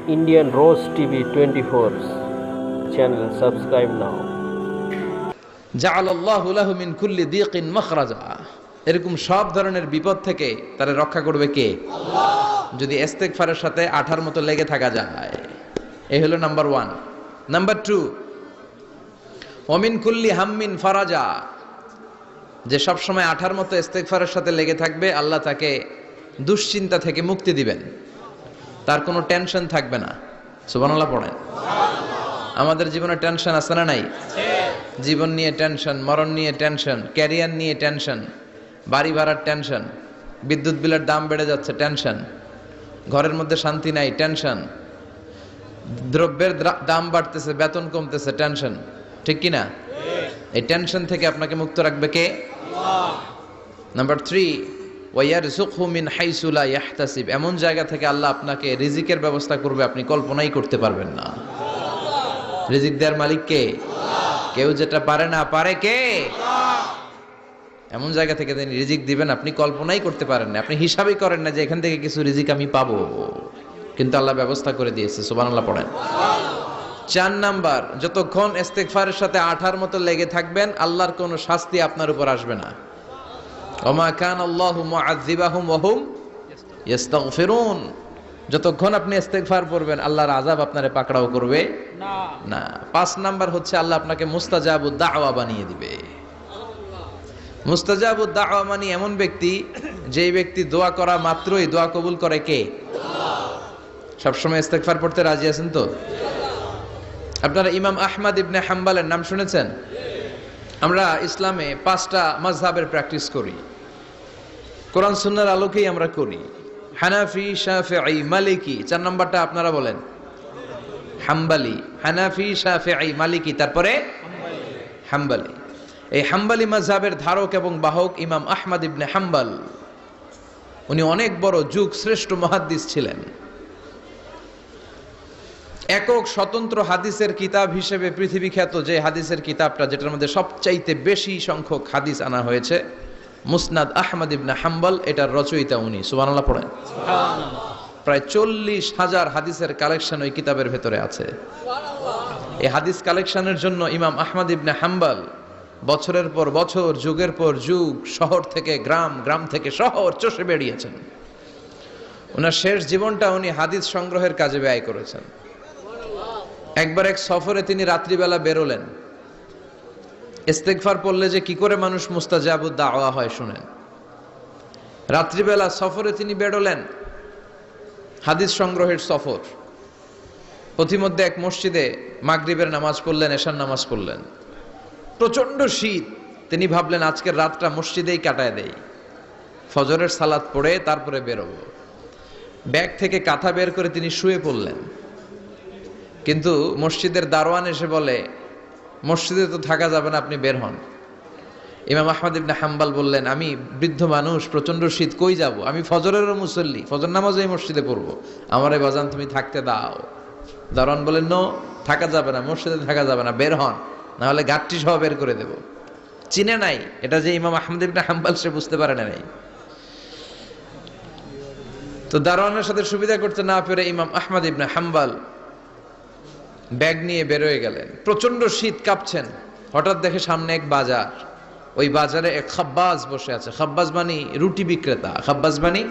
Indian Rose TV 24 channel. Subscribe now. জাআলাল্লাহু লাহু মিন কুল্লি দীকিন মাখরাজা। এরকম সব ধরনের বিপদ থেকে তারা রক্ষা করবে কে? আল্লাহ। যদি ইস্তেগফারের সাথে আঠার মতো লেগে থাকা যায়, এই হলো নাম্বার 1। নাম্বার 2, ওয়া মিন কুল্লি হাম্মিন ফারাজা। যে সব সময় আঠার মতো ইস্তেগফারের সাথে লেগে থাকবে, আল্লাহ তাকে দুশ্চিন্তা থেকে মুক্তি দিবেন, তার কোনো টেনশন থাকবে না। সুবহানাল্লাহ পড়েন। আমাদের জীবনে টেনশন আছে না নাই? জীবন নিয়ে টেনশন, মরণ নিয়ে টেনশন, ক্যারিয়ার নিয়ে টেনশন, বাড়ি ভাড়ার টেনশন, বিদ্যুৎ বিলের দাম বেড়ে যাচ্ছে টেনশন, ঘরের মধ্যে শান্তি নাই টেনশন, দ্রব্যের দাম বাড়তেছে, বেতন কমতেছে টেনশন, ঠিক কি না? এই টেনশন থেকে আপনাকে মুক্ত রাখবে কে? আল্লাহ। নাম্বার 3, ওয়ায়ারযুকহু মিন হাইসু লা ইয়াহতাসিব। এমন জায়গা থেকে আল্লাহ আপনাকে রিজিকের ব্যবস্থা করবে আপনি কল্পনাই করতে পারবেন না। রিজিক দেওয়ার মালিক কে? কেউ যেটা পারে না, পারে কে? এমন জায়গা থেকে তিনি রিজিক দিবেন আপনি কল্পনাই করতে পারেন না, আপনি হিসাবই করেন না যে এখান থেকে কিছু রিজিক আমি পাবো, কিন্তু আল্লাহ ব্যবস্থা করে দিয়েছে। সুবহানাল্লাহ পড়েন। 4 নাম্বার, যতক্ষণ ইস্তেগফারের সাথে আঠার মতো লেগে থাকবেন, আল্লাহর কোনো শাস্তি আপনার উপর আসবে না। ওমা কানাল্লাহু মুআযযিবাহুম ওয়া হুম ইস্তাগফিরুন। যতক্ষণ আপনি ইস্তেগফার করবেন, আল্লাহর আযাব আপনারে পাকড়াও করবে না। 5 নাম্বার হচ্ছে আল্লাহ আপনাকে মুস্তাজাবুদ দাওয়া বানিয়ে দিবে। মুস্তাজাবুদ দাওয়া মানে এমন ব্যক্তি, যেই ব্যক্তি দোয়া করা মাত্রই দোয়া কবুল করে কে? আল্লাহ। সবসময় ইস্তেগফার পড়তে রাজি আছেন তো? আপনারা ইমাম আহমদ ইবনে হাম্বলের নাম শুনেছেন? আমরা ইসলামে 5টা মাযহাবের প্র্যাকটিস করি, কোরআন সুন্নাহর আলোকেই আমরা করি। হানাফি, শাফিঈ, মালিকি। 4 নাম্বারটা আপনারা বলেন। হাম্বলি। হানাফি, শাফিঈ, মালিকি, তারপরে হাম্বলি। এই হাম্বলি মাযহাবের ধারক এবং বাহক ইমাম আহমদ ইবনে হাম্বল। উনি অনেক বড় যুগ শ্রেষ্ঠ মুহাদ্দিস ছিলেন। একক স্বতন্ত্র হাদিসের কিতাব হিসেবে পৃথিবী খ্যাত যে হাদিসের কিতাবটা, যেটার মধ্যে সবচাইতে বেশি সংখ্যক হাদিস আনা হয়েছে, মুসনাদ আহমদ ইবনে হাম্বল, এটার রচয়িতা উনি। সুবহানাল্লাহ পড়েন। প্রায় 40,000 হাদিসের কালেকশন ওই কিতাবের ভেতরে আছে। এই হাদিস কালেকশনের জন্য ইমাম আহমদ ইবনে হাম্বল বছরের পর বছর, যুগের পর যুগ, শহর থেকে গ্রাম, গ্রাম থেকে শহর চষে বেরিয়েছেন। ওনার শেষ জীবনটা উনি হাদিস সংগ্রহের কাজে ব্যয় করেছেন। একবার এক সফরে তিনি রাত্রিবেলা বেরোলেন। ইস্তেগফার পড়লে যে কি করে মানুষ মুস্তাজাবুদ দাওয়া হয় শুনেন। রাত্রিবেলা সফরে তিনি বেরোলেন, হাদিস সংগ্রহের সফর। পথিমধ্যে এক মসজিদে মাগরিবের নামাজ পড়লেন, এশার নামাজ পড়লেন। প্রচন্ড শীত, তিনি ভাবলেন আজকের রাতটা মসজিদেই কাটায় দেই, ফজরের সালাত পড়ে তারপরে বেরোবো। ব্যাগ থেকে কাঁথা বের করে তিনি শুয়ে পড়লেন। কিন্তু মসজিদের দারোয়ান এসে বলে, মসজিদে তো থাকা যাবে না, আপনি বের হন। ইমাম আহমদ ইবনে হাম্বল বললেন, আমি বৃদ্ধ মানুষ, প্রচন্ড শীত, কই যাব? আমি ফজরেরও মুসল্লি, ফজর নামাজও এই মসজিদে পড়বো, আমারে বাজান তুমি থাকতে দাও। দারোয়ান বলেন, নো, থাকা যাবে না, মসজিদে থাকা যাবে না, বের হন, না হলে গাঠটি সহ বের করে দেব। চিনে নাই এটা যে ইমাম আহমদ ইবনে হাম্বল, সে বুঝতে পারে নাই। তো দারোয়ানের সাথে সুবিধা করতে না পেরে ইমাম আহমদ ইবনে হাম্বল ব্যাগ নিয়ে বেরোয় গেলেন। প্রচন্ড শীত, কাঁপছেন। হঠাৎ দেখে সামনে এক বাজার, ওই বাজারে এক খাব্বাজ বসে আছে। খাব্বাজ মানে রুটি বিক্রেতা। খাব্বাজ মানে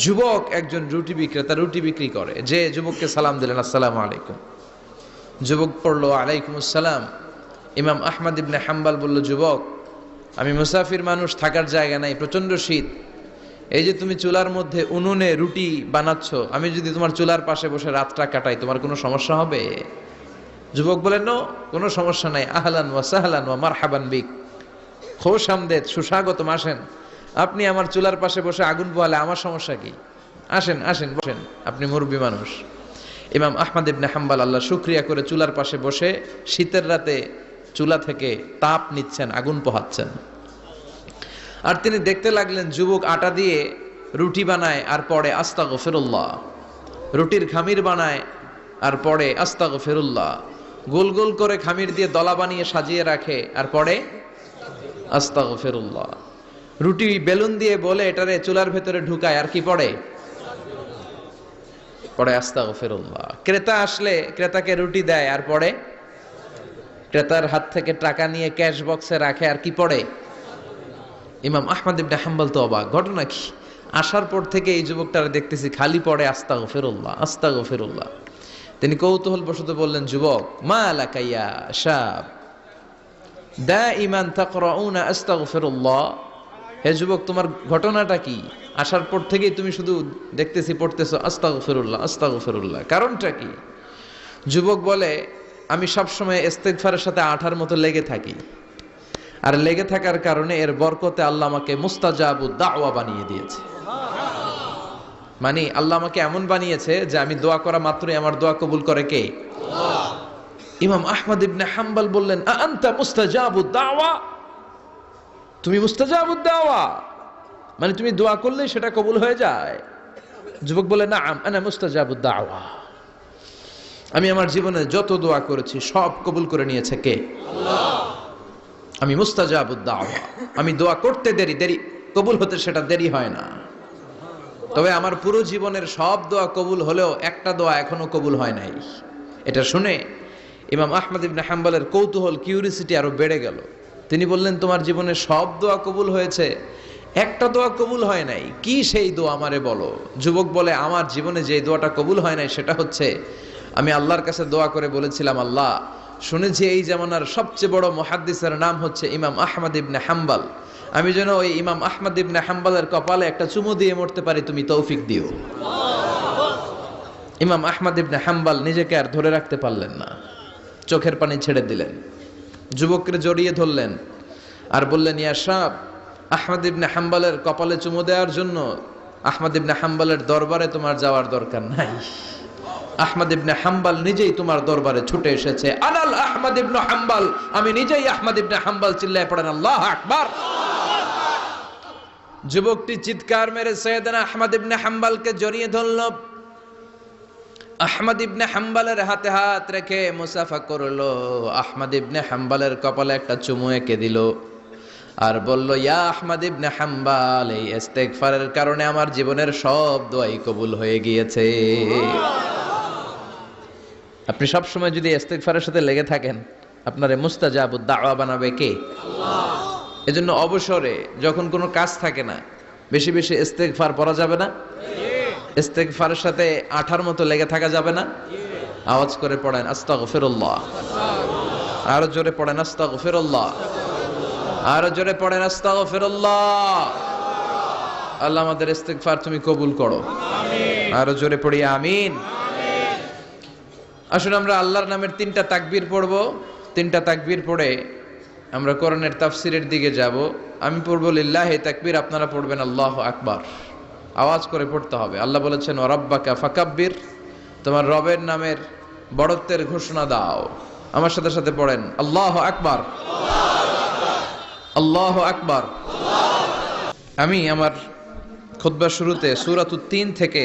যুবক, একজন রুটি বিক্রেতা, রুটি বিক্রি করে। যে যুবককে সালাম দিলেন, আসসালামু আলাইকুম। যুবক পড়লো, আলাইকুম আসসালাম। ইমাম আহমদ ইবনে হাম্বল বলল, যুবক, আমি মুসাফির মানুষ, থাকার জায়গা নাই, প্রচন্ড শীত। এই যে তুমি চুলার মধ্যে উনুনে রুটি বানাচ্ছ, আমি যদি তোমার চুলার পাশে বসে রাতটা কাটাই, তোমার কোনো সমস্যা হবে? যুবক বলেন, নো, কোনো সমস্যা নাই। আহলান ওয়া সাহলান ওয়া মারহাবান বিক, খোশ আমদেদ, সুস্বাগতম, আসেন। আপনি আমার চুলার পাশে বসে আগুন পোহালে আমার সমস্যা কি? আসেন, আসেন, বসেন, আপনি মুরব্বী মানুষ। ইমাম আহমদ ইবনে হাম্বল আল্লাহ শুকরিয়া করে চুলার পাশে বসে শীতের রাতে চুলা থেকে তাপ নিচ্ছেন, আগুন পোহাচ্ছেন। আর তিনি দেখতে লাগলেন যুবক আটা দিয়ে রুটি বানায় আর পড়ে আস্তাগফিরুল্লাহ, রুটির খামির বানায় আর পড়ে আস্তাগফিরুল্লাহ, গোল গোল করে খামির দিয়ে দলা বানিয়ে সাজিয়ে রাখে আর পড়ে আস্তাগফিরুল্লাহ। রুটি বেলুন দিয়ে বলে এটারে চুলার ভেতরে ঢুকায় আর কি পড়ে? পড়ে আস্তাগফিরুল্লাহ। ক্রেতা আসলে ক্রেতাকে রুটি দেয় আর পড়ে, ক্রেতার হাত থেকে টাকা নিয়ে ক্যাশ বক্সে রাখে আর কি পড়ে। ইমাম আহমদ ইবনে হাম্বল তো অবাক, ঘটনা কি? আসার পর থেকে এই যুবকটার দেখতেছি খালি পড়ে আস্তাগফিরুল্লাহ আস্তাগফিরুল্লাহ। তিনি কৌতূহল বশত বললেন, যুবক, মা লাকা ইয়া শাব দাইমান তাকরাউনা আস্তাগফিরুল্লাহ, হে যুবক, তোমার ঘটনাটা কি? আসার পর থেকেই তুমি শুধু দেখতেছি পড়তেছো আস্তাগফিরুল্লাহ আস্তাগফিরুল্লাহ, কারণটা কি? যুবক বলে, আমি সবসময় ইস্তেগফারের সাথে আঠার মতো লেগে থাকি, আর লেগে থাকার কারণে এর বরকতে আল্লাহ আমাকে মুস্তাজাবুদ দাওয়া বানিয়ে দিয়েছে। মানে আল্লাহ আমাকে এমন বানিয়েছে যে আমি দোয়া করা মাত্রই আমার দোয়া কবুল করে কে? আল্লাহ। ইমাম আহমদ ইবনে হাম্বল বললেন, আনতা মুস্তাজাবুদ দাওয়া, তুমি মুস্তাজাবুদ দাওয়া, মানে তুমি দোয়া করলেই সেটা কবুল হয়ে যায়? যুবক বলে, নাআম আনা মুস্তাজাবুদ দাওয়া, আমি আমার জীবনে যত দোয়া করেছি সব কবুল করে নিয়েছে কে? আল্লাহ। আমি মুস্তাজাবুদ দাওয়া, আমি দোয়া করতে দেরি কবুল হতে সেটা দেরি হয় না। তবে আমার পুরো জীবনের সব দোয়া কবুল হলেও একটা দোয়া এখনো কবুল হয় নাই। এটা শুনে ইমাম আহমদ ইবনে হাম্বলের কৌতূহল, কিউরিসিটি আরো বেড়ে গেল। তিনি বললেন, তোমার জীবনের সব দোয়া কবুল হয়েছে, একটা দোয়া কবুল হয় নাই, কি সেই দোয়া আমারে বলো? যুবক বলে, আমার জীবনে যে দোয়াটা কবুল হয় নাই সেটা হচ্ছে, আমি আল্লাহর কাছে দোয়া করে বলেছিলাম, আল্লাহ, শুনেছি এই জামানার সবচেয়ে বড় মুহাদ্দিসের নাম হচ্ছে ইমাম আহমদ ইবনে হাম্বল, আমি যেন ওই ইমাম আহমদ ইবনে হাম্বলের কপালে একটা চুমু দিয়ে মরতে পারি, তুমি তৌফিক দিও। ইমাম আহমদ ইবনে হাম্বল নিজেকে আর ধরে রাখতে পারলেন না, চোখের পানি ছেড়ে দিলেন, যুবককে জড়িয়ে ধরলেন আর বললেন, ইয়া শাব, আহমদ ইবনে হাম্বলের কপালে চুমু দেওয়ার জন্য আহমদ ইবনে হাম্বলের দরবারে তোমার যাওয়ার দরকার নাই, আহমদ ইবনে হাম্বল নিজেই তোমার দরবারে ছুটে এসেছে। আনাল আহমদ ইবনে হাম্বল, আমি নিজেই আহমদ ইবনে হাম্বল। চিল্লায় পড়েন আল্লাহু আকবার। যুবকটি চিৎকার মেরে সৈয়দনা আহমদ ইবনে হাম্বলকে জড়িয়ে ধরল, আহমদ ইবনে হাম্বলের হাতে হাত রেখে মুসাফা করলো, আহমদ ইবনে হাম্বলের কপালে একটা চুমু এঁকে দিল আর বলল, ইয়া আহমদ ইবনে হাম্বল, এই ইস্তেগফারের কারণে আমার জীবনের সব দোয়াই কবুল হয়ে গিয়েছে। আপনি সব সময় যদি ইস্তেগফারের সাথে লেগে থাকেন, আপনারে মুস্তাজাবুদ দাওয়া বানাবে কে? আল্লাহ। এজন্য অবসরে যখন কোনো কাজ থাকে না, বেশি বেশি ইস্তেগফার পড়া যাবে না? ইস্তেগফারের সাথে আঠার মতো লেগে থাকা যাবে না? আওয়াজ করে পড়েন আস্তাগফিরুল্লাহ, আরো জোরে পড়েন আস্তাগফিরুল্লাহ, আরো জোরে পড়েন আস্তাগফিরুল্লাহ। আল্লাহ আমাদের ইস্তেগফার তুমি কবুল করো, আমিন। আরো জোরে পড়ি আমিন। আসুন আমরা আল্লাহর নামের 3টা তাকবীর পড়ব। 3টা তাকবীর পড়ে আমরা কোরআনের তাফসীরের দিকে যাব। আমি পড়ব লিল্লাহি তাকবীর, আপনারা পড়বেন আল্লাহু আকবার। আওয়াজ করে পড়তে হবে। আল্লাহ বলেছেন, ওয়া রাব্বাকা ফাকাব্বির, তোমার রবের নামের বড়ত্বের ঘোষণা দাও। আমার সাথে সাথে পড়েন আল্লাহু আকবার, আল্লাহু আকবার। আমি আমার খুতবার শুরুতে সূরাতুত তিন থেকে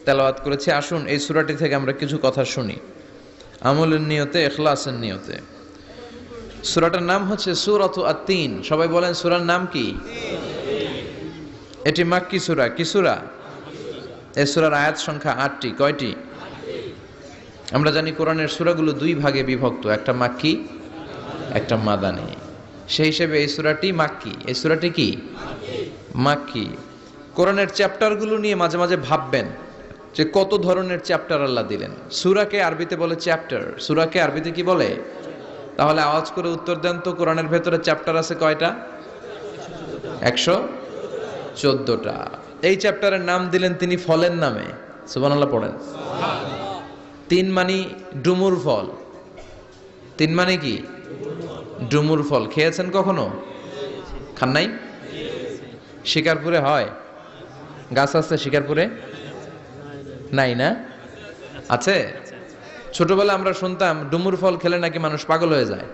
তেলাওয়াত করেছি। আসুন এই সূরাটি থেকে আমরা কিছু কথা শুনি, আমলের নিয়তে, ইখলাসের নিয়তে। সূরাটার নাম হচ্ছে সূরাতু আত-তিন। সবাই বলেন সূরার নাম কি? এটি মাক্কি সূরা। কি সূরা? এই সূরার আয়াত সংখ্যা 8টি। কয়টি? আমরা জানি কোরআনের সূরাগুলো 2 ভাগে বিভক্ত, একটা মাক্কি, একটা মাদানী। সেই হিসেবে এই সূরাটি মাক্কি। এই সূরাটি কি? মাক্কি। কোরআনের চ্যাপ্টারগুলো নিয়ে মাঝে মাঝে ভাববেন যে কত ধরনের চ্যাপ্টার আল্লাহ দিলেন। সূরাকে আরবিতে বলে চ্যাপ্টার। সূরাকে আরবিতে কি বলে? তাহলে আওয়াজ করে উত্তর দেন তো, কোরআনের ভেতরে চ্যাপ্টার আছে কয়টা? 114টা। এই চ্যাপ্টারের নাম দিলেন তিনি ফলের নামে। সুবহানাল্লাহ পড়েন। 3 মানে ডুমুর ফল। 3 মানে কি? ডুমুর ফল। খেয়েছেন কখনো? খান নাই? শিকারপুরে হয়? গাছ আছে শিকারপুরে? নাই না? আছে? ছোটবেলা আমরা শুনতাম ডুমুর ফল খেলে নাকি মানুষ পাগল হয়ে যায়।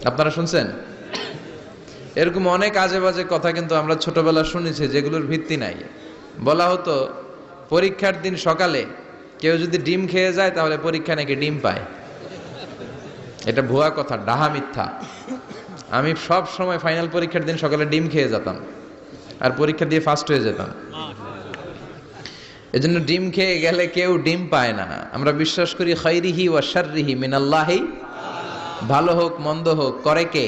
আপনারা শুনছেন? এরকম অনেক আজে বাজে কথা কিন্তু আমরা ছোটবেলা শুনেছি, যেগুলোর ভিত্তি নাই। বলা হতো পরীক্ষার দিন সকালে কেউ যদি ডিম খেয়ে যায় তাহলে পরীক্ষা নাকি ডিম পায়। এটা ভুয়া কথা, ডাহা মিথ্যা। আমি সব সময় ফাইনাল পরীক্ষার দিন সকালে ডিম খেয়ে যেতাম আর পরীক্ষা দিয়ে ফার্স্ট হয়ে যেতাম। এজন্য ডিম খেয়ে গেলে কেউ ডিম পায় না। আমরা বিশ্বাস করি খাইরিহি ওয়া শাররিহি মিনাল্লাহি, ভালো হোক মন্দ হোক করে কে?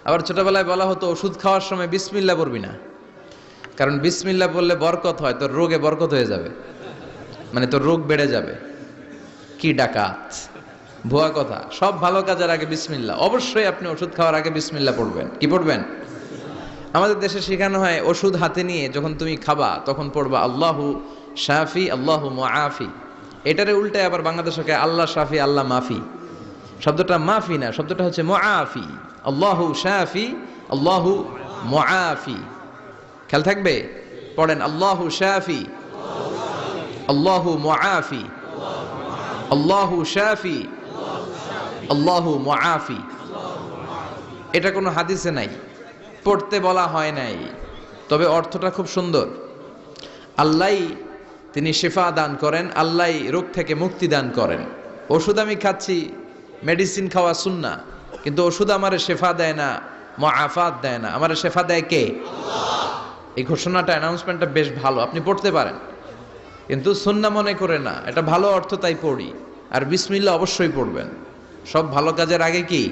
আবার ছোটবেলায় বলা হতো ওষুধ খাওয়ার সময় বিসমিল্লাহ পড়বি না, কারণ বিসমিল্লাহ বললে বরকত হয়, তোর রোগে বরকত হয়ে যাবে, মানে তোর রোগ বেড়ে যাবে। কি ডাকাত, ভুয়া কথা। সব ভালো কাজের আগে বিসমিল্লাহ। অবশ্যই আপনি ওষুধ খাওয়ার আগে বিসমিল্লাহ পড়বেন। কি পড়বেন? আমাদের দেশে শেখানো হয় ওষুধ হাতে নিয়ে যখন তুমি খাবা তখন পড়বা আল্লাহু শাফি আল্লাহু মুআফি। এটারে উল্টায় আবার বাংলাদেশে আল্লাহ শাফি আল্লাহ মাফি। শব্দটা মাফি না, শব্দটা হচ্ছে মুআফি। আল্লাহু শাফি আল্লাহু মুআফি। খেয়াল থাকবে, পড়েন আল্লাহু শাফি আল্লাহু মুআফি, আল্লাহু শাফি আল্লাহু মুআফি। এটা কোনো হাদিসে নাই, পড়তে বলা হয় নাই, তবে অর্থটা খুব সুন্দর। আল্লাহই তিনি শিফা দান করেন, আল্লাহই রোগ থেকে মুক্তি দান করেন। ওষুধ আমি খাচ্ছি, মেডিসিন খাওয়া সুন্নাহ, কিন্তু ওষুধ আমারে শেফা দেয় না, মুআফাত দেয় না। আমারে শেফা দেয় কে? আল্লাহ। এই ঘোষণাটা, অ্যানাউন্সমেন্টটা বেশ ভালো, আপনি পড়তে পারেন, কিন্তু সুন্নাহ মনে করে না। এটা ভালো অর্থ, তাই পড়ি। আর বিসমিল্লাহ অবশ্যই পড়বেন। সব ভালো কাজের আগে কি?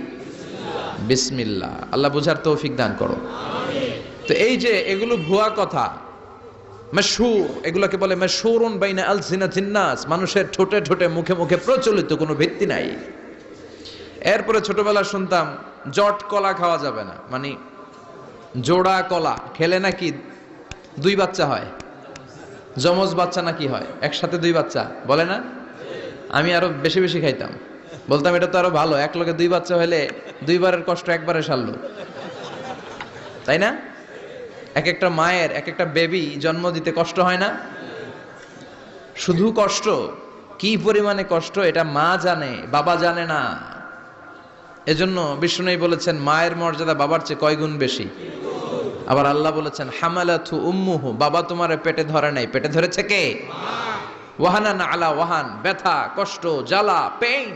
বিসমিল্লাহ। আল্লাহ বুঝার তৌফিক দান করো। তো এই যে এগুলো ভুয়া কথা, মাশহুর, এগুলোকে বলে মাশহুরুন বাইনা আলসিনাতিন নাস, মানুষের ঠোঁটে ঠোঁটে মুখে মুখে প্রচলিত, কোনো ভিত্তি নাই। এরপরে ছোটবেলা শুনতাম জট কলা খাওয়া যাবে না, মানে জোড়া কলা খেলে নাকি 2 বাচ্চা হয়, যমজ বাচ্চা নাকি হয়, একসাথে 2 বাচ্চা, বলে না? আমি আরো বেশি বেশি খাইতাম, বলতাম এটা তো আরো ভালো, এক লগে 2 বাচ্চা হলে 2 বারের কষ্ট একবারে সারলো, তাই না? এক একটা মায়ের এক একটা বেবি জন্ম দিতে কষ্ট হয় না? শুধু কষ্ট, কি পরিমাণে কষ্ট এটা মা জানে, বাবা জানে না। এজন্য বিষ্ণু বলেছেন মায়ের মর্যাদা বাবার চেয়ে কয় গুণ বেশি। আবার আল্লাহ বলেছেন হামালাতু উম্মুহু, বাবা তোমারে পেটে ধরে নাই, পেটে ধরেছে কে? ওয়াহানান আলা ওয়াহান, ব্যথা কষ্ট জ্বালা পেইন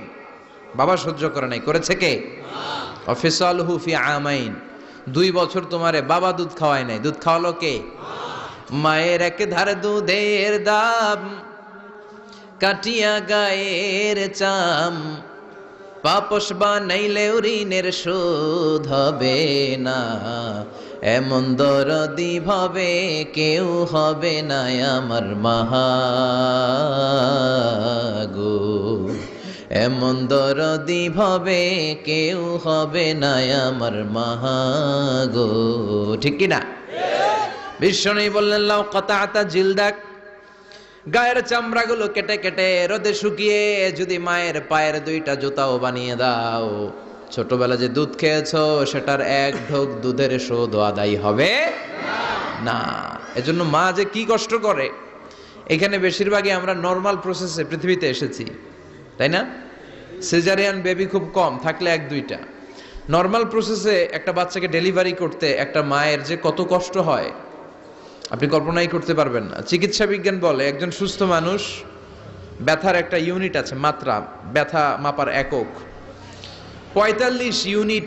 বাবা সহ্য করে নাই, করেছে কে? অফিসালহু ফি আমাইন, 2 বছর তোমারে বাবা দুধ খাওয়ায় নাই, দুধ খাওয়ালো কে? মায়ের এক ধারে দুধের দাম, কাটিয়া গায়ের চাম, পাপস বানাইলে ঋণের শোধ হবে না, এমন দরদি ভাবে কেউ হবে না আমার মাগো, এমন দরদি ভাবে কেউ হবে না আমার মাগো। ঠিক কিনা? বিষ্ণু বললেন লাউ কাতাতা জিলদাক, গায়ের চামড়াগুলো কেটে কেটে রোদে শুকিয়ে যদি মায়ের পায়ের 2টা জুতাও বানিয়ে দাও, ছোটবেলা যে দুধ খেয়েছো সেটার 1 ঢোক দুধের শোধ আদায় হবে না। এজন্য মা যে কি কষ্ট করে, এখানে বেশিরভাগই আমরা নর্মাল প্রসেসে পৃথিবীতে এসেছি, তাই না? সিজারিয়ান বেবি খুব কম, থাকলে 1-2টা। নর্মাল প্রসেসে একটা বাচ্চাকে ডেলিভারি করতে একটা মায়ের যে কত কষ্ট হয় আপনি কল্পনাই করতে পারবেন না। চিকিৎসা বিজ্ঞান বলে একজন সুস্থ মানুষ, ব্যথার একটা ইউনিট আছে, মাত্রা, ব্যথা মাপার একক, 45 ইউনিট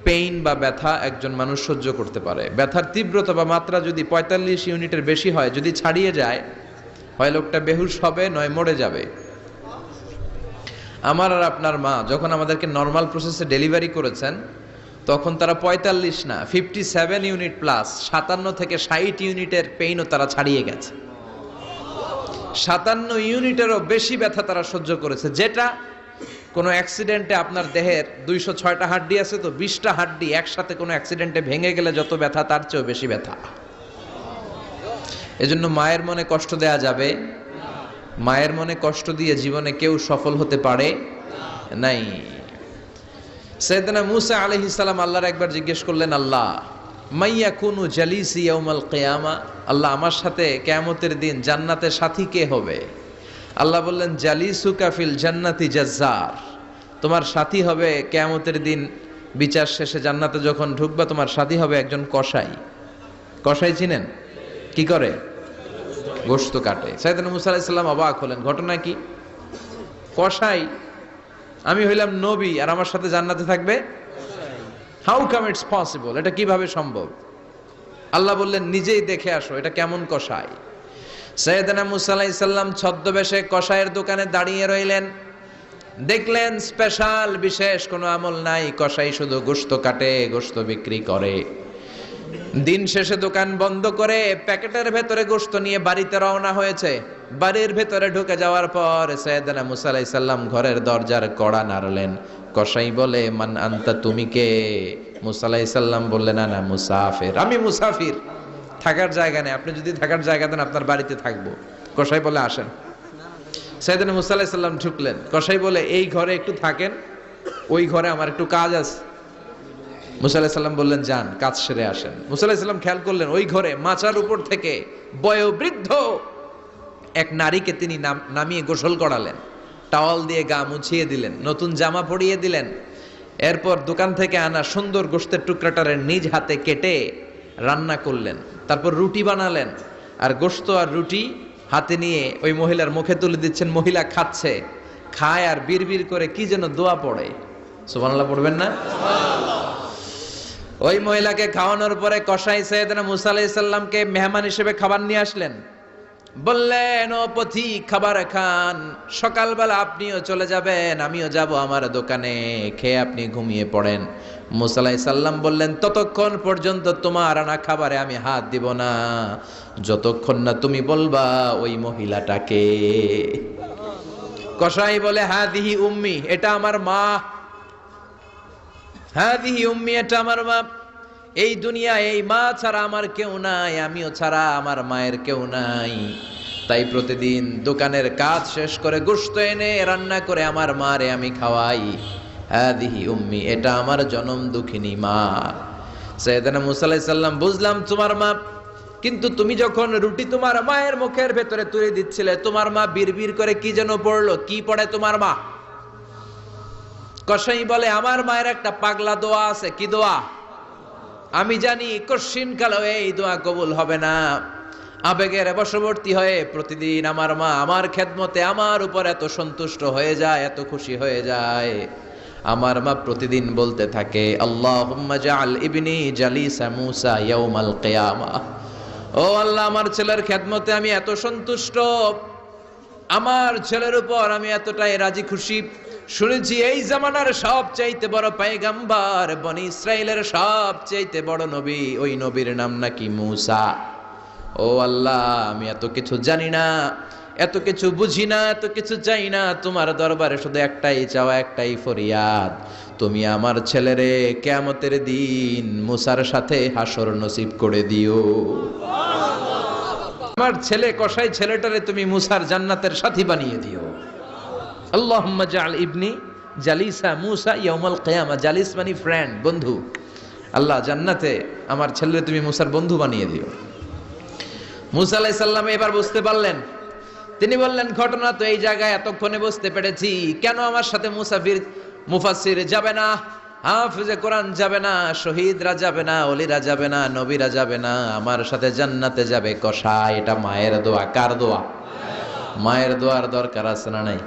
পেইন বা ব্যথা একজন মানুষ সহ্য করতে পারে। ব্যথার তীব্রতা বা মাত্রা যদি 45 ইউনিটের বেশি হয়, যদি ছাড়িয়ে যায়, হয় লোকটা বেহুশ হবে, নয় মরে যাবে। আমার আর আপনার মা যখন আমাদেরকে নর্মাল প্রসেসে ডেলিভারি করেছেন তখন তারা 45 না 57 ইউনিট প্লাস 57 থেকে 60 ইউনিটের পেইনও তারা ছাড়িয়ে গেছে। 57 ইউনিটেরও বেশি ব্যথা তারা সহ্য করেছে, যেটা কোনো অ্যাক্সিডেন্টে আপনার দেহের 206টা হাড্ডি আছে তো 20টা হাড্ডি একসাথে কোনো অ্যাক্সিডেন্টে ভেঙে গেলে যত ব্যথা তার চেয়েও বেশি ব্যথা। এজন্য মায়ের মনে কষ্ট দেয়া যাবে, মায়ের মনে কষ্ট দিয়ে জীবনে কেউ সফল হতে পারে নাই। সাইয়েদনা মূসা আলাইহিস সালাম আল্লাহর একবার জিজ্ঞেস করলেন, আল্লাহ মাইয়া কুনু জালিসি ইয়াউমাল কিয়ামা, আল্লাহ আমার সাথে কিয়ামতের দিন জান্নাতের সাথী কে হবে? আল্লাহ বললেন জালিসুকা ফিল জান্নাতি জাজ্জার, তোমার সাথী হবে কিয়ামতের দিন বিচার শেষে জান্নাতে যখন ঢুকবা তোমার সাথী হবে একজন কসাই। কসাই চিনেন? কি করে? গোশত কাটে। সাইয়েদনা মূসা আলাইহিস সালাম অবাক হলেন, ঘটনা কি? কসাই, আমি হইলাম নবী আর আমার সাথে জান্নাতে থাকবে? হাউ কাম ইটস পসিবল, এটা কিভাবে সম্ভব? আল্লাহ বললেন নিজেই দেখে আসো এটা কেমন কসাই। সাইয়েদনা মুসা আলাইহিস সালাম ছদ্মবেশে কসাইয়ের দোকানে দাঁড়িয়ে রইলেন। দেখলেন স্পেশাল বিশেষ কোনো আমল নাই, কসাই শুধু গোশত কাটে, গোশত বিক্রি করে। দিন শেষে দোকান বন্ধ করে প্যাকেটের ভেতরে গোশত নিয়ে বাড়িতে রওনা হয়েছে। বাড়ির ভেতরে ঢুকে যাওয়ার পর সাইয়েদনা মুসা আলাইহিস সালাম ঘরের দরজার কড়া নাড়লেন। কসাই বলে, মান আনতা, তুমি কে? মুসা আলাইহিস সালাম বললেন, আনা মুসাফির, আমি মুসাফির, থাকার জায়গা নেই, আপনি যদি থাকার জায়গা দেন আপনার বাড়িতে থাকবো। কসাই বলে, আসেন। সাইয়েদনা মুসা আলাইহিস সালাম ঢুকলেন। কসাই বলে, এই ঘরে একটু থাকেন, ওই ঘরে আমার একটু কাজ আছে। মুসা আলাইহিস সালাম বললেন, যান, কাজ সেরে আসেন। মুসা আলাইহিস সালাম খেয়াল করলেন ওই ঘরে মাচার উপর থেকে বয়োবৃদ্ধ এক নারীকে তিনি নামিয়ে গোসল করালেন, টাওয়াল দিয়ে গা মুছিয়ে দিলেন, নতুন জামা পরিয়ে দিলেন। এরপর দোকান থেকে আনা সুন্দর গোশতের টুকরাটারে নিজ হাতে কেটে রান্না করলেন। তারপর রুটি বানালেন, আর গোশত আর রুটি হাতে নিয়ে ওই মহিলার মুখে তুলে দিচ্ছেন। মহিলা খাচ্ছে, খায় আর বিড়বিড় করে কি যেন দোয়া পড়ে। সুবহানাল্লাহ পড়বেন না? ওই মহিলাকে খাওয়ানোর পরে কসাই সাইয়েদনা মুসা আলাইহিস সালামকে মেহমান হিসেবে খাবার নিয়ে আসলেন। বললেন, ও পথিক, খাবার খান, সকালবেলা আপনিও চলে যাবেন, আমিও যাব আমার দোকানে, খেয়ে আপনি ঘুমিয়ে পড়েন। মুসা আলাইহিস সালাম বললেন, ততক্ষণ পর্যন্ত তোমার আনা খাবারে আমি হাত দিব না, যতক্ষণ না তুমি বলবা ওই মহিলাটাকে। কসাই বলে, হাদিহি উম্মি, এটা আমার মা, হাদিহি উম্মি, এটা আমার মা। এই দুনিয়ায় এই মা ছাড়া আমার কেউ নাই, আমিও ছাড়া আমার মায়ের কেউ নাই। তাই প্রতিদিন দোকানের কাজ শেষ করে গোশত এনে রান্না করে আমার মারে আমি খাওয়াই। হাদিহি উম্মি, এটা আমার জনম দুঃখিনী মা। সাইয়েদনা মুসা আলাইহিস সালাম, বুঝলাম তোমার মা, কিন্তু তুমি যখন রুটি তোমার মায়ের মুখের ভেতরে তুলে দিচ্ছিলে, তোমার মা বিড়বিড় করে কি যেন পড়লো, কি পড়ে তোমার মা? কসাই বলে, আমার মায়ের একটা পাগলা দোয়া আছে। কি দোয়া? আমি জানি কশিন কালো এই দোয়া কবুল হবে না। আবেগের বশবর্তী হয়ে প্রতিদিন আমার মা আমার খেদমতে আমার উপর এত সন্তুষ্ট হয়ে যায়, এত খুশি হয়ে যায়। আমার মা প্রতিদিন বলতে থাকে, আল্লাহুম্মা জাআল ইবনি জালিসা মুসা ইয়াউমাল কিয়ামাহ। ও আল্লাহ, আমার ছেলের খেদমতে আমি এত সন্তুষ্ট, আমার ছেলের উপর আমি এতটাই রাজি খুশি। শুনেছি এই জামানার সবচাইতে বড় পয়গম্বর, বনি ইসরাইলের সবচাইতে বড় নবী, ওই নবীর নাম নাকি মুসা। ও আল্লাহ, আমি এত কিছু জানি না, এত কিছু বুঝি না, এত কিছু চাই না, তোমার দরবারে শুধু একটাই চাওয়া, একটাই ফরিয়াদ, তুমি আমার ছেলেরে কিয়ামতের দিন মুসার সাথে হাসর নসিব করে দিও। আমার ছেলে কসাই ছেলেটারে তুমি মুসার জান্নাতের সাথী বানিয়ে দিও। আল্লাহুম্মা জাআল ইবনি জালিসা মুসা ইয়াউমাল কিয়ামা। জালিস মানে ফ্রেন্ড, বন্ধু। আল্লাহ, জান্নাতে আমার ছেলে তুমি মুসার বন্ধু বানিয়ে দিও। মুসা আলাইহিস সালাম এবার বুঝতে পারলেন। তিনি বললেন, ঘটনা তো এই জায়গায় এতক্ষণে বুঝতে পেরেছি, কেন আমার সাথে মুফাসসির যাবে না, হাফেজে কোরআন যাবে না, শহীদরা যাবে না, ওলিরা যাবে না, নবীরা যাবে না, আমার সাথে জান্নাতে যাবে কসাই। এটা মায়ের দোয়া। কার দোয়া? মায়ের দোয়ার দরকার আছে না নাই?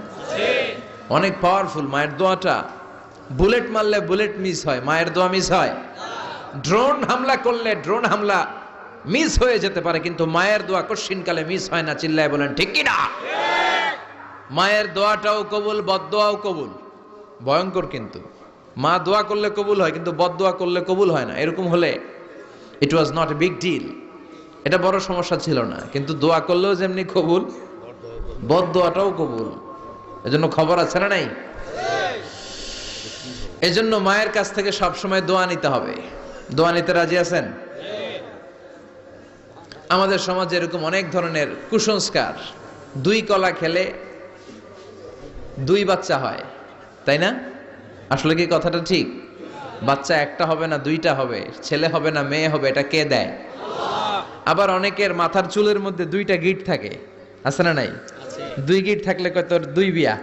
অনেক পাওয়ারফুল মায়ের দোয়াটা। বুলেট মারলে বুলেট মিস হয়, মায়ের দোয়া মিস হয়? ড্রোন হামলা করলে ড্রোন হামলা মিস হয়ে যেতে পারে, কিন্তু মায়ের দোয়া কশিনকালে মিস হয় না। চিল্লায় বলেন ঠিক কি না? মায়ের দোয়াটাও কবুল, বদদোয়াও কবুল। ভয়ঙ্কর কিন্তু। মা দোয়া করলে কবুল হয়, কিন্তু বদদোয়া করলে কবুল হয় না। এরকম হলে it was not a big deal, এটা বড় সমস্যা ছিল না। কিন্তু দোয়া করলেও যেমনি কবুল, বদদোয়াটাও কবুল। এজন্য খবর আছে না নাই? এজন্য মায়ের কাছ থেকে সবসময় দোয়া নিতে হবে। দোয়া নিতে রাজি আছেন? আমাদের সমাজে এরকম অনেক ধরনের কুসংস্কার। 2 কলা খেলে 2 বাচ্চা হয়, তাই না? আসলে কি কথাটা ঠিক? বাচ্চা একটা হবে না, 2টা হবে, ছেলে হবে না মেয়ে হবে, এটা কে দেয়? আবার অনেকের মাথার চুলের মধ্যে 2টা গিট থাকে, আছে না নাই? 2 গিট থাকলে কয় তোর 2 বিয়া,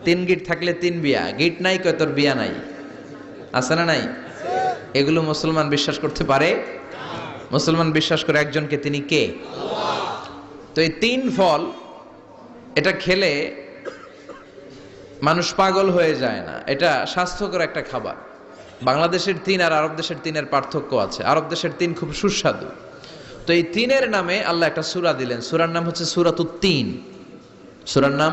3 গিট থাকলে 3 বিয়া, গিট নাই কয় তোর বিয়া নাই, আছে না নাই? এগুলো মুসলমান বিশ্বাস করতে পারে? মুসলমান বিশ্বাস করে একজনকে, তিনি কে? তো এই 3 ফল এটা খেলে মানুষ পাগল হয়ে যায় না, এটা স্বাস্থ্যকর একটা খাবার। বাংলাদেশের 3 আর আরব দেশের 3 এর পার্থক্য আছে। আরব দেশের 3 খুব সুস্বাদু, তো এই তিনের নামে আল্লাহ একটা সূরা দিলেন, সূরার নাম হচ্ছে সূরাতুত তিন। সূরার নাম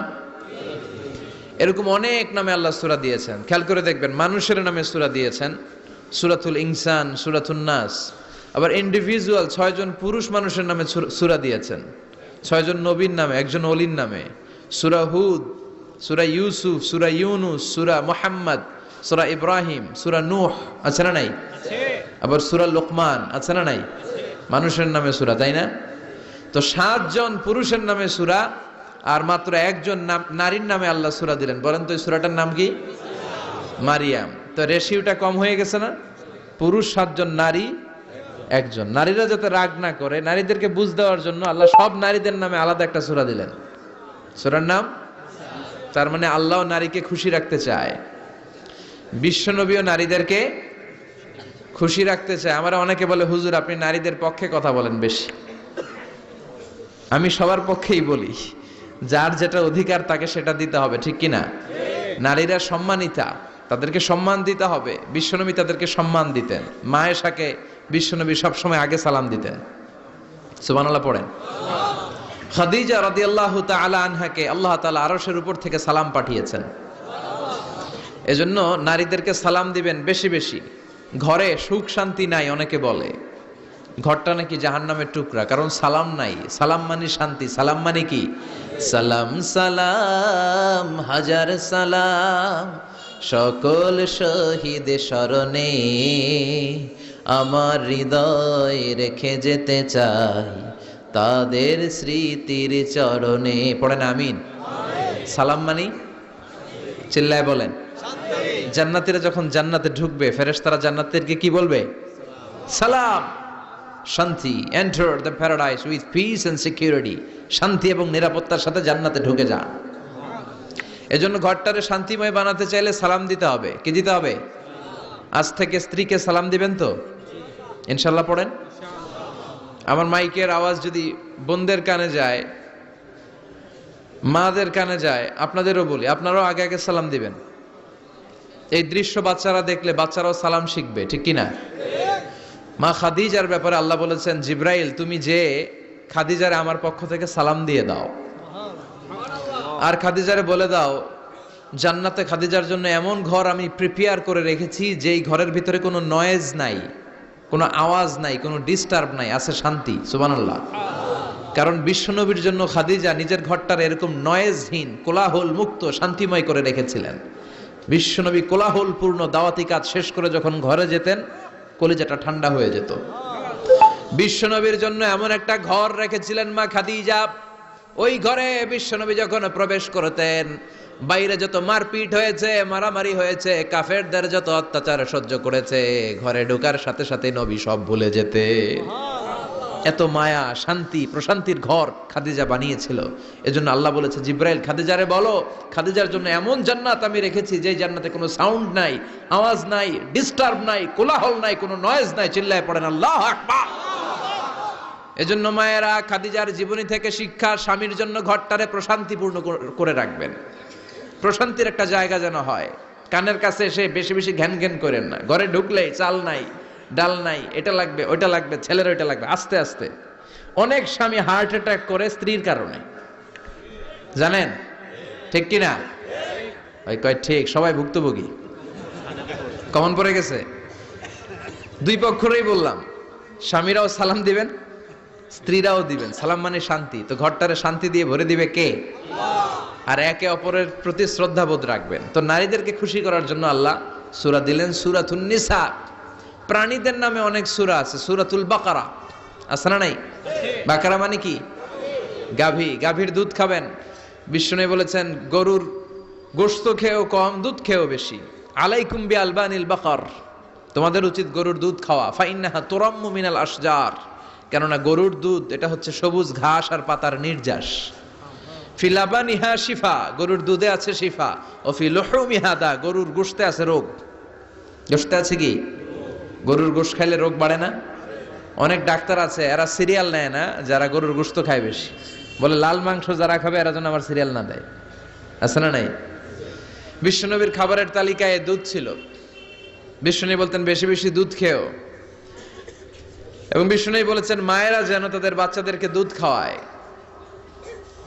এরকম অনেক নামে আল্লাহ সূরা দিয়েছেন, খেয়াল করে দেখবেন। মানুষের নামে সূরা দিয়েছেন, সূরাতুল ইনসান, সূরাতুন নাস। আবার ইন্ডিভিজুয়াল 6 জন পুরুষ মানুষের নামে সূরা দিয়েছেন, 6 জন নবীর নামে, একজন ওলির নামে। সূরা হুদ, সূরা ইউসুফ, সূরা ইউনুস, সূরা মুহাম্মদ, সূরা ইব্রাহিম, সূরা নূহ, আছে না নাই? আবার সূরা লোকমান, আছে না নাই? মানুষের নামে সূরা, তাই না? তো 7 জন পুরুষের নামে সূরা, আর মাত্র একজন নারীর নামে আল্লাহ সূরা দিলেন। বলেন তো এই সূরাটার নাম কি? মারিয়াম। তো রেশিওটা কম হয়ে গেছে না? পুরুষ 7 জন, নারী একজন। নারীরা যাতে রাগ না করে, নারীদেরকে বুঝ দেওয়ার জন্য আল্লাহ সব নারীদের নামে আলাদা একটা সূরা দিলেন। সূরার নাম, তার মানে আল্লাহ নারীকে খুশি রাখতে চায়, বিশ্বনবীও নারীদেরকে খুশি রাখতে চায়। আমরা অনেকে বলে, হুজুর আপনি নারীদের পক্ষে কথা বলেন বেশি। আমি সবার পক্ষেই বলি, যার যেটা অধিকার তাকে সেটা দিতে হবে, ঠিক কিনা? নারীরা সম্মানিতা, তাদেরকে সম্মান দিতে হবে। বিশ্বনবী তাদেরকে সম্মান দিতেন। মা আয়েশাকে বিশ্বনবী সবসময় আগে সালাম দিতেন। সুবহানাল্লাহ পড়েন। খাদিজা রাদিয়াল্লাহু তাআলা আনহাকে আল্লাহ তাআলা আরশের উপর থেকে সালাম পাঠিয়েছেন। এজন্য নারীদেরকে সালাম দিবেন বেশি বেশি। ঘরে সুখ শান্তি নাই, অনেকে বলে ঘরটা নাকি জাহান্নামের টুকরা, কারণ সালাম নাই। সালাম মানে শান্তি, সালাম মানে কি? সালাম সালাম হাজার সালাম সকল শহীদ স্মরণে, আমার হৃদয় রেখে যেতে চাই তাদের স্মৃতির চরণে। পড়েন আমিন। সালাম মানে চিল্লায় বলেন। জান্নাতীরা যখন জান্নাতে ঢুকবে, ফেরেশতারা জান্নাতীদেরকে কি বলবে? সালাম, শান্তি। Enter the paradise with peace and security. শান্তি এবং নিরাপত্তার সাথে জান্নাতে ঢুকে যান। এজন্য ঘরটারে শান্তিময় বানাতে চাইলে সালাম দিতে হবে। কি দিতে হবে? আজ থেকে স্ত্রীকে সালাম দিবেন তো ইনশাআল্লাহ? পড়েন। আমার মাইকের আওয়াজ যদি বোনদের কানে যায়, মাদের কানে যায়, আপনাদেরও বলি, আপনারাও আগে আগে সালাম দিবেন। এই দৃশ্য বাচ্চারা দেখলে বাচ্চারাও সালাম শিখবে, ঠিক কিনা? মা খাদিজার ব্যাপারে আল্লাহ বলেছেন, জিব্রাইল তুমি যে খাদিজারে আমার পক্ষ থেকে সালাম দিয়ে দাও, আর খাদিজারে বলে দাও জান্নাতে খাদিজার জন্য এমন ঘর আমি প্রিপেয়ার করে রেখেছি যেই ঘরের ভিতরে কোনো নয়েজ নাই, কোনো আওয়াজ নাই, কোনো ডিস্টার্ব নাই, আছে শান্তি। সুবহানাল্লাহ। কারণ বিশ্বনবীর জন্য খাদিজা নিজের ঘরটার এরকম নয়েজহীন, কোলাহল মুক্ত, শান্তিময় করে রেখেছিলেন। বিশ্বনবী কোলাহল পূর্ণ দাওয়াতি কাজ শেষ করে যখন ঘরে যেতেন, কলিজাটা ঠান্ডা হয়ে যেত। বিশ্বনবীর জন্য এমন একটা ঘর রেখেছিলেন মা খাদিজা, ওই ঘরে বিশ্বনবী যখন প্রবেশ করতেন, বাইরে যত মারপিট হয়েছে, মারামারি হয়েছে, কাফেরদের যত অত্যাচার সহ্য করেছে, ঘরে ঢোকার সাথে সাথে নবী সব ভুলে যেতে। এত মায়া, শান্তি, প্রশান্তির ঘর খাদিজা বানিয়েছিল। এজন্য আল্লাহ বলেছে, জিব্রাইল খাদিজারে বলো, খাদিজার জন্য এমন জান্নাত আমি রেখেছি যে জান্নাতে কোনো সাউন্ড নাই, আওয়াজ নাই, ডিস্টার্ব নাই, কোলাহল নাই, কোনো নয়েজ নাই। চিল্লায় পড়েন আল্লাহু আকবার। এজন্য মায়েরা খাদিজার জীবনী থেকে শিক্ষা, স্বামীর জন্য ঘরটারে প্রশান্তিপূর্ণ করে রাখবেন। প্রশান্তির একটা জায়গা যেন হয়। কানের কাছে এসে বেশি বেশি ঘ্যান ঘ্যান করেন না। ঘরে ঢুকলেই চাল নাই, ডাল নাই, এটা লাগবে, ওইটা লাগবে, ছেলের ওইটা লাগবে। আস্তে আস্তে অনেক স্বামী হার্ট অ্যাটাক করে স্ত্রীর কারণে, জানেন ঠিক কিনা? ওই কয় ঠিক, সবাই ভুক্তভোগী, কমন পড়ে গেছে। দুই পক্ষেরই বললাম, স্বামীরাও সালাম দিবেন, স্ত্রীরাও দিবেন। সালাম মানে শান্তি। তো ঘরটারে শান্তি দিয়ে ভরে দিবে কে? আর একে অপরের প্রতি শ্রদ্ধাবোধ রাখবেন। তো নারীদেরকে খুশি করার জন্য আল্লাহ সূরা দিলেন, সূরাতুন নিসা। প্রাণীদের নামে অনেক সূরা আছে, সূরাতুল বাকারা আছে না নাই? বাকারা মানে কি? গাভী। গাভীর দুধ খাবেন। বিষ্ণু বলেছেন, গরুর গোশত খেয়েও কম, দুধ খেয়েও বেশি। আলাইকুম বিআলবানিল বাকার, তোমাদের উচিত গরুর দুধ খাওয়া। ফাইন্নাহা তুরাম্মু মিনাল আশজার, কেননা গরুর দুধ এটা হচ্ছে সবুজ ঘাস আর পাতার নির্যাস। ফি লাবানিহা শিফা, গরুর দুধে আছে শিফা। ও ফি লুহুমিহা দা, গরুর গোশতে আছে রোগ। গোশতে আছে কি? গরুর গোশত খাইলে রোগ বাড়ে না? অনেক ডাক্তার আছে, এরা সিরিয়াল নেয় না, যারা গরুর গোশত খায় বেশি। বলে লাল মাংস যারা খাবে এরা যেন আমার সিরিয়াল না দেয়। আছে না নাই? বিশ্বনবীর খাবারের তালিকায় দুধ ছিল। বিশ্বনবী বলতেন বেশি বেশি দুধ খেও। এবং বিষ্ণু বলেছেন মায়েরা যেন তাদের বাচ্চাদেরকে দুধ খাওয়ায়।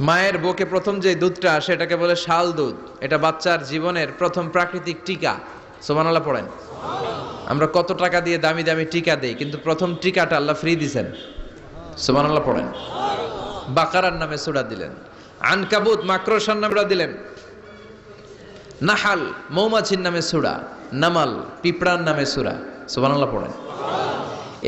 মায়ের বুকে প্রথম যে দুধটা আসে এটাকে বলে শাল দুধ। এটা বাচ্চার জীবনের প্রথম প্রাকৃতিক টিকা। সুবহানাল্লাহ পড়েন। আমরা কত টাকা দিয়ে দামি দামি টিকা দেই, কিন্তু প্রথম টিকাটা আল্লাহ ফ্রি দিছেন। সুবহানাল্লাহ পড়েন। বাকারার নামে সূরা দিলেন, আনকাবুত মাকড়সার নামে সূরা দিলেন, নাহাল মৌমাছির নামে সূরা, নামাল পিঁপড়ার নামে সূরা। সুবহানাল্লাহ পড়েন।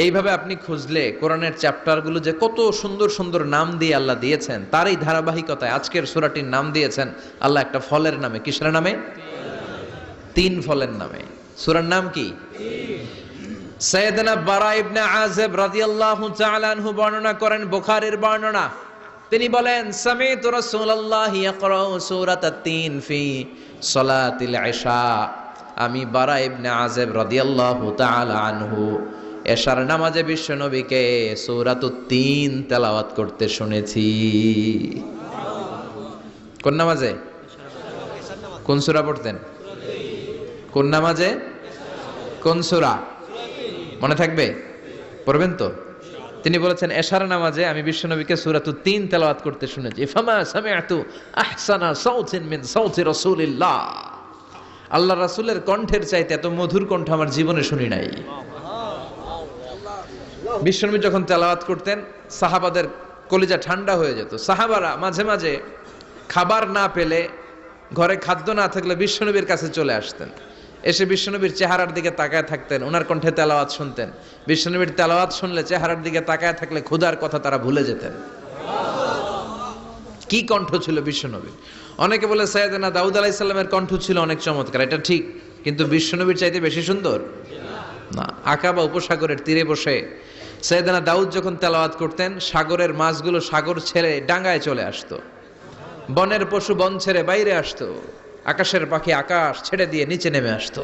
এইভাবে আপনি খুঁজলে কোরআনের চ্যাপ্টারগুলো যে কত সুন্দর সুন্দর নাম দিয়ে আল্লাহ দিয়েছেন, তার এই ধারাবাহিকতায় আজকের সূরাটির নাম দিয়েছেন আল্লাহ একটা ফলের নামে। কিসের নামে? তিন ফলের নামে। সূরার নাম কি? সাইয়েদনা বারা ইবনে আযিব রাদিয়াল্লাহু তাআলা আনহু বর্ণনা করেন, বুখারীর বর্ণনা। তিনি বলেন সামি'তু রাসূলুল্লাহি ইয়াকরাউ সূরাতাত তিন ফি সালাতিল ইশা। আমি বারা ইবনে আযিব রাদিয়াল্লাহু তাআলা আনহু এশার নামাজে বিশ্ব নবীকে সূরাতুত তিন তেলাওয়াত করতে শুনেছি। কোন নামাজে? কোন সূরা পড়তেন? কোন নামাজে? কোন সূরা? মনে থাকবে? পড়বেন তো? তিনি বলেছেন এশার নামাজে আমি বিশ্ব নবীকে সূরাতুত তিন তেলাওয়াত করতে শুনেছি। ফামা সামি'তু আহসানা সাউতিন মিন সাউতি রাসূলিল্লাহ। আল্লাহ রাসূলের কণ্ঠের চাইতে এত মধুর কণ্ঠ আমার জীবনে শুনি নাই। বিশ্বনবী যখন তেলাওয়াত করতেন সাহাবাদের কলিজা ঠান্ডা হয়ে যেত। সাহাবারা মাঝে মাঝে খাবার না পেলে, ঘরে খাদ্য না থাকলে বিশ্বনবীর কাছে চলে আসতেন। এসে বিশ্বনবীর চেহারার দিকে তাকায় থাকতেন, ওনার কণ্ঠে তেলাওয়াত শুনতেন। বিশ্বনবীর তেলাওয়াত শুনলে চেহারার দিকে তাকায় থাকলে ক্ষুধার কথা তারা ভুলে যেতেন। কি কণ্ঠ ছিল বিশ্বনবীর! অনেকে বলে সাইয়েদনা দাউদ আলাইহিস সালামের কণ্ঠ ছিল অনেক চমৎকার, এটা ঠিক, কিন্তু বিশ্বনবীর চাইতে বেশি সুন্দর না। আকাবা উপসাগরের তীরে বসে সাইয়েদনা দাউদ যখন তেলাওয়াত করতেন, সাগরের মাছগুলো সাগর ছেড়ে ডাঙায় চলে আসতো, বনের পশু বন ছেড়ে বাইরে আসতো, আকাশের পাখি আকাশ ছেড়ে দিয়ে নিচে নেমে আসতো।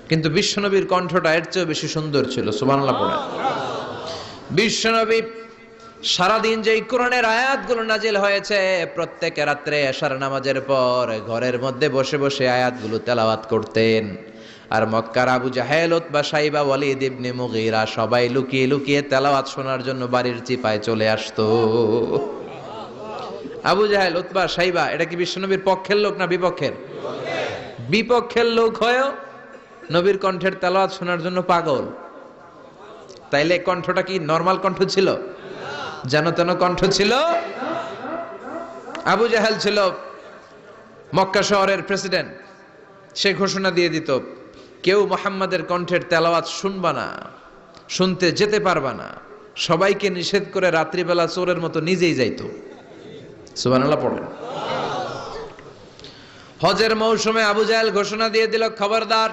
কিন্তু বিশ্বনবীর কণ্ঠটা এর চেয়েও বেশি সুন্দর ছিল। সুবহানাল্লাহ পড়েন। বিশ্বনবী সারাদিন যেই কোরআনের আয়াতগুলো নাজিল হয়েছে, প্রত্যেক রাত্রে এশার নামাজের পর ঘরের মধ্যে বসে বসে আয়াতগুলো তেলাওয়াত করতেন। আর মক্কার আবু জাহেল, উতবা, শাইবা, ওয়ালিদ ইবনে মুগীরা সবাই লুকিয়ে লুকিয়ে তেলাওয়াত শোনার জন্য বাড়ির চিপায় চলে আসতো। আবু জাহেল, উতবা, শাইবা এটা কি বিশ্বনবীর পক্ষের লোক না বিপক্ষের? বিপক্ষের লোক হয়েও নবীর কণ্ঠের তেলাওয়াত শোনার জন্য পাগল। তাইলে কণ্ঠটা কি নরমাল কণ্ঠ ছিল? যেন তেন কণ্ঠ ছিল? আবু জাহেল ছিল মক্কা শহরের প্রেসিডেন্ট। সে ঘোষণা দিয়ে দিত, কেউ মুহাম্মাদের কণ্ঠের তেলাওয়াত শুনবা না, শুনতে যেতে পারবা না। সবাইকে নিষেধ করে রাত্রিবেলা চোরের মতো নিজেই যাইতো। সুবহানাল্লাহ পড়েন। হজের মৌসুমে আবু জাহেল ঘোষণা দিয়ে দিল, খবরদার,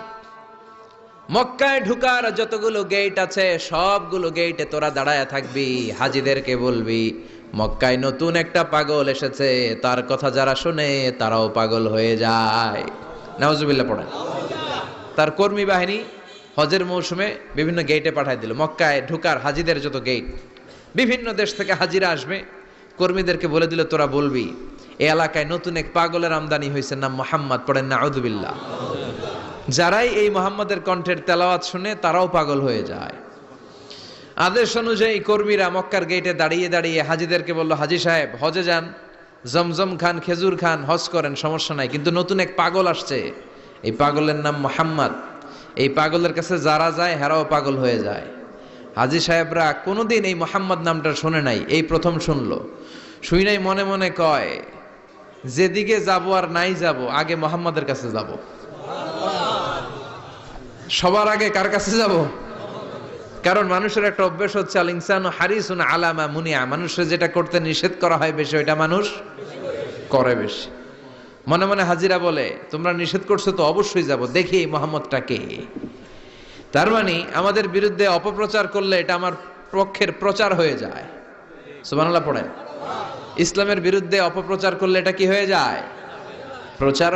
মক্কায় ঢুকার যতগুলো গেট আছে সবগুলো গেটে তোরা দাঁড়ায় থাকবি, হাজিদেরকে বলবি মক্কায় নতুন একটা পাগল এসেছে, তার কথা যারা শুনে তারাও পাগল হয়ে যায়। নাউজুবিল্লাহ পড়েন। তার কর্মী বাহিনী হজের মৌসুমে বিভিন্ন গেটে পাঠায় দিল। মক্কায় ঢুকার হাজিদের যত গেট, বিভিন্ন দেশ থেকে হাজিরা আসবে, কর্মীদেরকে বলে দিল তোরা বলবি এই এলাকায় নতুন এক পাগলের আমদানি হয়েছে, নাম মুহাম্মদ। পড়েন নাউযুবিল্লাহ। যারাই এই মুহাম্মাদের কণ্ঠের তেলাওয়াত শুনে তারাও পাগল হয়ে যায়। আদেশ অনুযায়ী কর্মীরা মক্কার গেটে দাঁড়িয়ে দাঁড়িয়ে হাজিদেরকে বলল, হাজি সাহেব হজে যান, জমজম খান, খেজুর খান, হজ করেন, সমস্যা নাই, কিন্তু নতুন এক পাগল আসছে, এই পাগলের নাম মুহাম্মদ। এই পাগলের কাছে যারা যায় হেরাও পাগল হয়ে যায়। হাজি সাহেবরা কোনোদিন এই মুহাম্মদ নামটা শুনে নাই, এই প্রথম শুনলো। শুই নাই মনে মনে কয়, যেদিকে যাব আর নাই যাব, আগে মুহাম্মাদের কাছে যাব। সবার আগে কার কাছে যাব? কারণ মানুষের একটা অভ্যাস হচ্ছে আল ইনসানু হারিসুন আলা মা মুনিয়া, মানুষের যেটা করতে নিষেধ করা হয় বেশি ওইটা মানুষ করে বেশি। মনে মনে হাজিরা বলে, তোমরা নিষেধ করছো তো অবশ্যই যাব, দেখি এই মুহাম্মদটা কে। তার মানে আমাদের বিরুদ্ধে অপপ্রচার করলে এটা আমার পক্ষের প্রচার হয়ে যায়। সুবহানাল্লাহ পড়েন। ইসলামের বিরুদ্ধে অপপ্রচার করলে এটা কি হয়ে যায়? প্রচার।